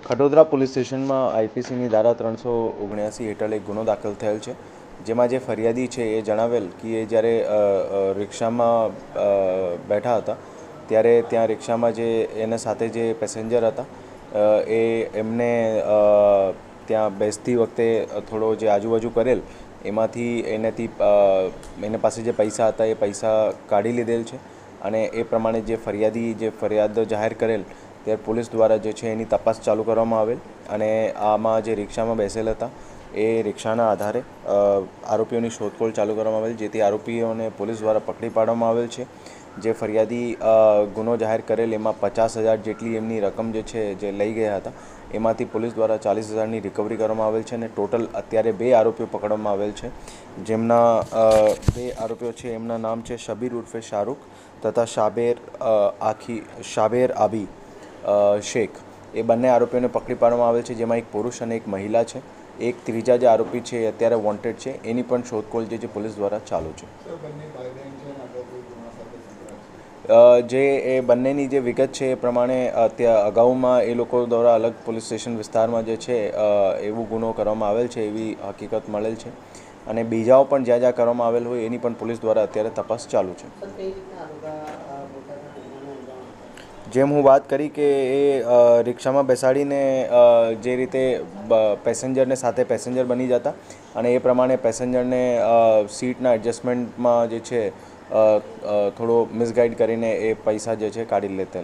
Khadodara police સ્ટેશનમાં આઈપીસીની ધારા 379 હેઠળ એક ગુનો દાખલ થયેલ છે, જેમાં જે ફરિયાદી છે એ જણાવેલ કે એ જ્યારે રિક્ષામાં બેઠા હતા ત્યારે ત્યાં રિક્ષામાં જે એના સાથે જે પેસેન્જર હતા એમને ત્યાં બેસતી વખતે થોડો જે આજુબાજુ કરેલ એમાંથી એને પાસે જે પૈસા હતા એ પૈસા કાઢી લીધેલ છે અને એ પ્રમાણે જે ફરિયાદી જે ફરિયાદ જાહેર કરેલ ત્યારે પોલીસ દ્વારા જે છે એની તપાસ ચાલુ કરવામાં આવેલ અને આમાં જે રિક્ષામાં બેસેલ હતા એ રિક્ષાના આધારે આરોપીઓની શોધખોળ ચાલુ કરવામાં આવેલ, જેથી આરોપીઓને પોલીસ દ્વારા પકડી પાડવામાં આવેલ છે. જે ફરિયાદી ગુનો જાહેર કરેલ એમાં 50,000 જેટલી એમની રકમ જે છે જે લઈ ગયા હતા, એમાંથી પોલીસ દ્વારા 40,000ની રિકવરી કરવામાં આવેલ છે અને ટોટલ અત્યારે 2 આરોપીઓ પકડવામાં આવેલ છે, જેમના 2 આરોપીઓ છે એમના નામ છે શબીર ઉર્ફે શાહરૂખ તથા શાબેર આબી શેખ. એ બંને આરોપીઓને પકડી પાડવામાં આવેલ છે, જેમાં એક પુરુષ અને એક મહિલા છે. એક ત્રીજા જે આરોપી છે એ અત્યારે વોન્ટેડ છે, એની પણ શોધખોળ જે છે પોલીસ દ્વારા ચાલુ છે. જે એ બંનેની જે વિગત છે એ પ્રમાણે ત્યાં અગાઉમાં એ લોકો દ્વારા અલગ પોલીસ સ્ટેશન વિસ્તારમાં જે છે એવું ગુનો કરવામાં આવેલ છે એવી હકીકત મળેલ છે અને બીજાઓ પણ જ્યાં જ્યાં કરવામાં આવેલ હોય એની પણ પોલીસ દ્વારા અત્યારે તપાસ ચાલુ છે. જેમ હું વાત કરી કે એ રિક્ષામાં બેસાડીને જે રીતે પેસેન્જરને સાથે પેસેન્જર બની જતા અને એ પ્રમાણે પેસેન્જરને સીટના એડજસ્ટમેન્ટમાં જે છે થોડો મિસગાઈડ કરીને એ પૈસા જે છે કાઢી લેતા.